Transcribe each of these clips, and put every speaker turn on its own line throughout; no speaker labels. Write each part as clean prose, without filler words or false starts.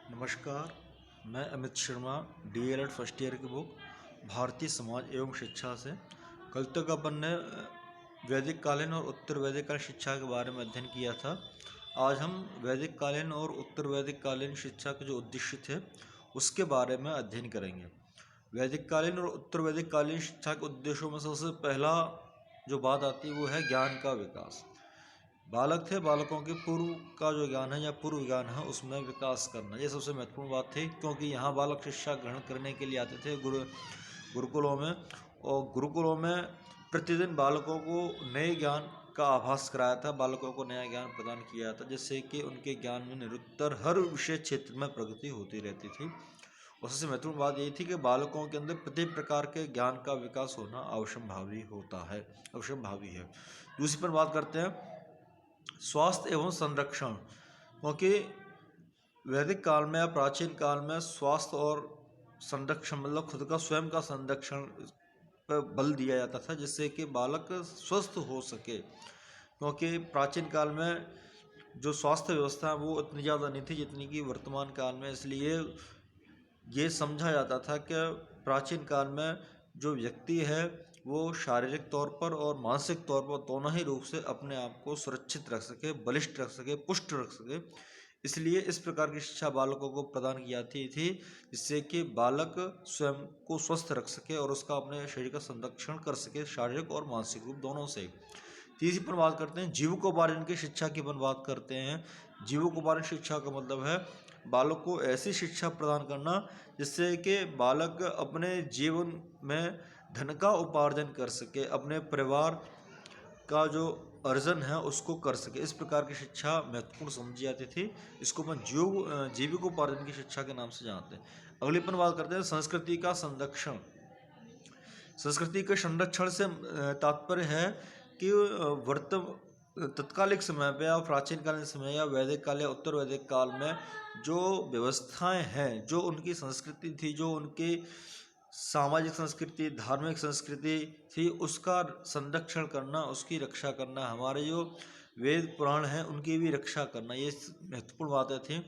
नमस्कार। मैं Amit Sharma, DElEd first year की बुक भारतीय समाज एवं शिक्षा से। कल तक अपन ने वैदिक कालीन और उत्तर वैदिक कालीन शिक्षा के बारे में अध्ययन किया था। आज हम वैदिक कालीन और उत्तर वैदिक कालीन शिक्षा के जो उद्देश्य थे उसके बारे में अध्ययन करेंगे। वैदिक कालीन और उत्तर वैदिक कालीन शिक्षा के उद्देश्यों में सबसे पहला जो बात आती है वो है ज्ञान का विकास। बालक थे, बालकों के पूर्व का जो ज्ञान है या पूर्व ज्ञान है उसमें विकास करना, ये सबसे महत्वपूर्ण बात थी, क्योंकि यहाँ बालक शिक्षा ग्रहण करने के लिए आते थे गुरुकुलों में, और गुरुकुलों में प्रतिदिन बालकों को नए ज्ञान का आभास कराया था, बालकों को नया ज्ञान प्रदान किया था, जिससे कि उनके ज्ञान में निरंतर हर विषय क्षेत्र में प्रगति होती रहती थी। और सबसे महत्वपूर्ण बात यही थी कि बालकों के अंदर प्रत्येक प्रकार के ज्ञान का विकास होना अवश्यंभावी होता है, अवश्यंभावी है। दूसरी पर बात करते हैं स्वास्थ्य एवं संरक्षण, क्योंकि वैदिक काल में या प्राचीन काल में स्वास्थ्य और संरक्षण मतलब खुद का स्वयं का संरक्षण पर बल दिया जाता था, जिससे कि बालक स्वस्थ हो सके। क्योंकि प्राचीन काल में जो स्वास्थ्य व्यवस्था है वो इतनी ज़्यादा नहीं थी जितनी कि वर्तमान काल में, इसलिए ये समझा जाता था कि प्राचीन काल में जो व्यक्ति है वो शारीरिक तौर पर और मानसिक तौर पर दोनों ही रूप से अपने आप को सुरक्षित रख सके, बलिष्ठ रख सके, पुष्ट रख सके। इसलिए इस प्रकार की शिक्षा बालकों को प्रदान की जाती थी, जिससे कि बालक स्वयं को स्वस्थ रख सके और उसका अपने शरीर का संरक्षण कर सके, शारीरिक और मानसिक रूप दोनों से। तीसरी पर बात करते हैं जीविकोपार्जन की शिक्षा की अपन बात करते हैं। जीविकोपार्जन शिक्षा का मतलब है बालक को ऐसी शिक्षा प्रदान करना जिससे कि बालक अपने जीवन में धन का उपार्जन कर सके, अपने परिवार का जो अर्जन है उसको कर सके। इस प्रकार की शिक्षा महत्वपूर्ण समझी जाती थी। इसको अपन जीविकोपार्जन की शिक्षा के नाम से जानते हैं। अगली अपन बात करते हैं संस्कृति का संरक्षण। संस्कृति के संरक्षण से तात्पर्य है कि तत्कालिक समय पे या प्राचीन कालीन समय या वैदिक काल या उत्तर वैदिक काल में जो व्यवस्थाएं हैं, जो उनकी संस्कृति थी, जो उनकी सामाजिक संस्कृति, धार्मिक संस्कृति थी, उसका संरक्षण करना, उसकी रक्षा करना, हमारे जो वेद पुराण हैं उनकी भी रक्षा करना, ये महत्वपूर्ण बातें थी।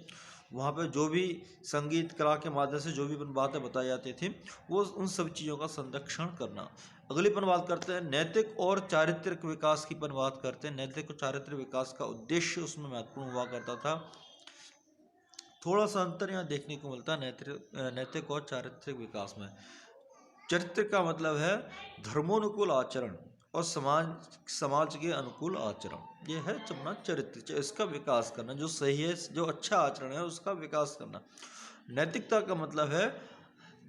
वहाँ पे जो भी संगीत कला के माध्यम से जो भी बातें बताई जाती थी वो उन सब चीज़ों का संरक्षण करना। अगली पर बात करते हैं नैतिक और चारित्रिक विकास की पर बात करते हैं। नैतिक और चारित्रिक विकास का उद्देश्य उसमें महत्वपूर्ण हुआ करता था। थोड़ा सा अंतर यहाँ देखने को मिलता है नैतिक और चारित्रिक विकास में। चरित्र का मतलब है धर्मोनुकूल आचरण और समाज के अनुकूल आचरण, ये है अपना चरित्र। इसका विकास करना, जो सही है, जो अच्छा आचरण है उसका विकास करना। नैतिकता का मतलब है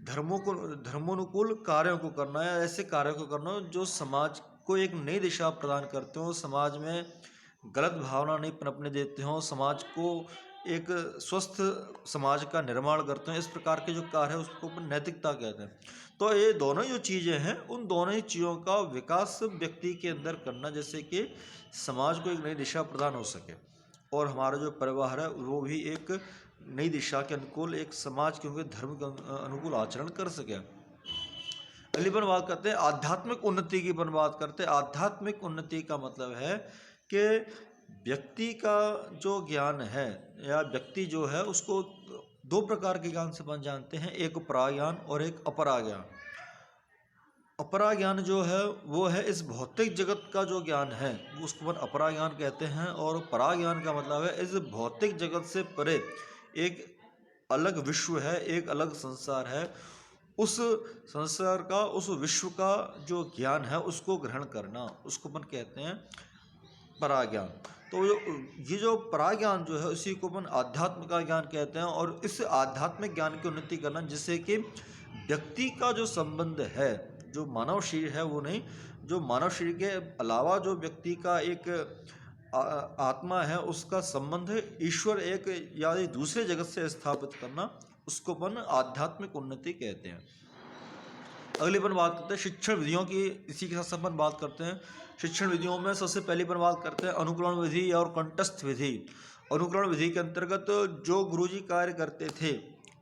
धर्मोनुकूल कार्यों को करना या ऐसे कार्यों को करना जो समाज को एक नई दिशा प्रदान करते हो, समाज में गलत भावना नहीं पनपने देते हो, समाज को एक स्वस्थ समाज का निर्माण करते हैं। इस प्रकार के जो कार्य है उसको अपन नैतिकता कहते हैं। तो ये दोनों जो चीज़ें हैं उन दोनों ही चीज़ों का विकास व्यक्ति के अंदर करना, जैसे कि समाज को एक नई दिशा प्रदान हो सके और हमारा जो परिवार है वो भी एक नई दिशा के अनुकूल एक समाज क्योंकि धर्म के अनुकूल आचरण कर सके। अगली पर बात करते हैं आध्यात्मिक उन्नति की पर बात करते हैं। आध्यात्मिक उन्नति का मतलब है कि व्यक्ति का जो ज्ञान है या व्यक्ति जो है उसको दो प्रकार के ज्ञान से अपन जानते हैं, एक पराज्ञान और एक अपराज्ञान। अपराज्ञान जो है वो है इस भौतिक जगत का जो ज्ञान है वो उसको अपन अपराज्ञान कहते हैं, और पराज्ञान का मतलब है इस भौतिक जगत से परे एक अलग विश्व है, एक अलग संसार है, उस संसार का, उस विश्व का जो ज्ञान है उसको ग्रहण करना, उसको अपन कहते हैं पराज्ञान। तो ये जो पराज्ञान जो है उसी को अपन आध्यात्म का ज्ञान कहते हैं, और इस आध्यात्मिक ज्ञान की उन्नति करना जिससे कि व्यक्ति का जो संबंध है, जो मानव शरीर है वो नहीं, जो मानव शरीर के अलावा जो व्यक्ति का एक आत्मा है उसका संबंध ईश्वर एक या दूसरे जगत से स्थापित करना, उसको अपन आध्यात्मिक उन्नति कहते हैं। अगली पर बात करते हैं शिक्षण विधियों की। इसी के साथ अपन बात करते हैं शिक्षण विधियों में सबसे पहली पर बात करते हैं अनुकरण विधि और कंठस्थ विधि। अनुकरण विधि के अंतर्गत जो गुरुजी कार्य करते थे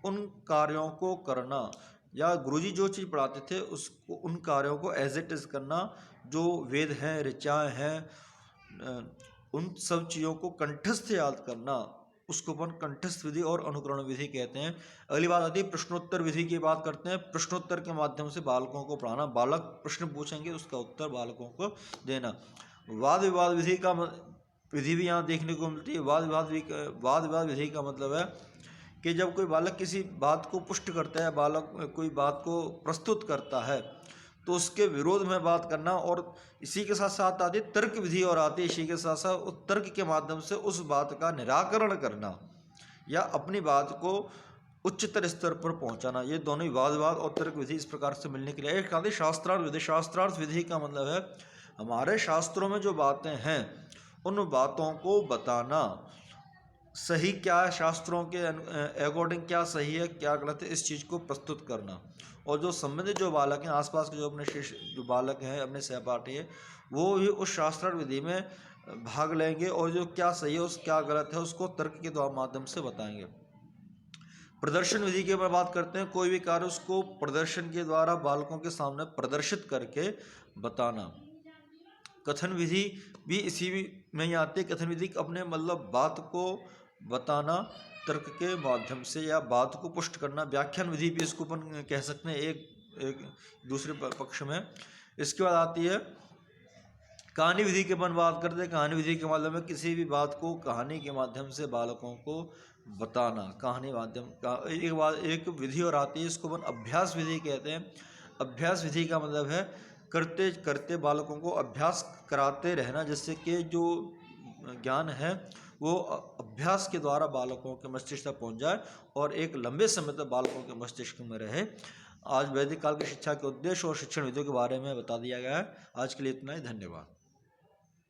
उन कार्यों को करना, या गुरुजी जो चीज़ पढ़ाते थे उसको, उन कार्यों को एज इट इज़ करना, जो वेद हैं, ऋचाएँ हैं, उन सब चीज़ों को कंठस्थ याद करना उसको अपन कंठस्थ विधि और अनुकरण विधि कहते हैं। अगली बात आती है प्रश्नोत्तर विधि की बात करते हैं। प्रश्नोत्तर के माध्यम से बालकों को पढ़ाना, बालक प्रश्न पूछेंगे उसका उत्तर बालकों को देना। वाद विवाद विधि का विधि भी यहाँ देखने को मिलती है। वाद विवाद विधि का मतलब है कि जब कोई बालक किसी बात को पुष्ट करता है, बालक कोई बात को प्रस्तुत करता है तो उसके विरोध में बात करना, और इसी के साथ साथ आती तर्क विधि और आती है इसी के साथ साथ उस तर्क के माध्यम से उस बात का निराकरण करना या अपनी बात को उच्चतर स्तर पर पहुंचाना। ये दोनों ही वाद विवाद और तर्क विधि इस प्रकार से मिलने के लिए। एक आती शास्त्रार्थ विधि। शास्त्रार्थ विधि का मतलब है हमारे शास्त्रों में जो बातें हैं उन बातों को बताना, सही क्या है, शास्त्रों के अकॉर्डिंग क्या सही है क्या गलत है, इस चीज़ को प्रस्तुत करना। और जो संबंधित जो बालक हैं, आसपास के जो अपने शिष्य जो बालक हैं, अपने सहपाठी हैं, वो भी उस शास्त्रार्थ विधि में भाग लेंगे और जो क्या सही है उस क्या गलत है उसको तर्क के द्वारा माध्यम से बताएंगे। प्रदर्शन विधि के बारे में बात करते हैं। कोई भी कार्य उसको प्रदर्शन के द्वारा बालकों के सामने प्रदर्शित करके बताना। कथन विधि भी इसी में ही आती है। कथन विधि अपने मतलब बात को बताना तर्क के माध्यम से या बात को पुष्ट करना। व्याख्यान विधि भी इसको अपन कह सकते हैं एक दूसरे पक्ष में। इसके बाद आती है कहानी विधि के अपन बात करते हैं। कहानी विधि के मतलब में किसी भी बात को कहानी के माध्यम से बालकों को बताना। कहानी माध्यम का एक विधि और आती है, इसको अपन अभ्यास विधि कहते हैं। अभ्यास विधि का मतलब है करते करते बालकों को अभ्यास कराते रहना, जिससे कि जो ज्ञान है वो अभ्यास के द्वारा बालकों के मस्तिष्क तक पहुंच जाए और एक लंबे समय तक बालकों के मस्तिष्क में रहे। आज वैदिक काल की शिक्षा के उद्देश्य और शिक्षण विधियों के बारे में बता दिया गया है। आज के लिए इतना ही, धन्यवाद।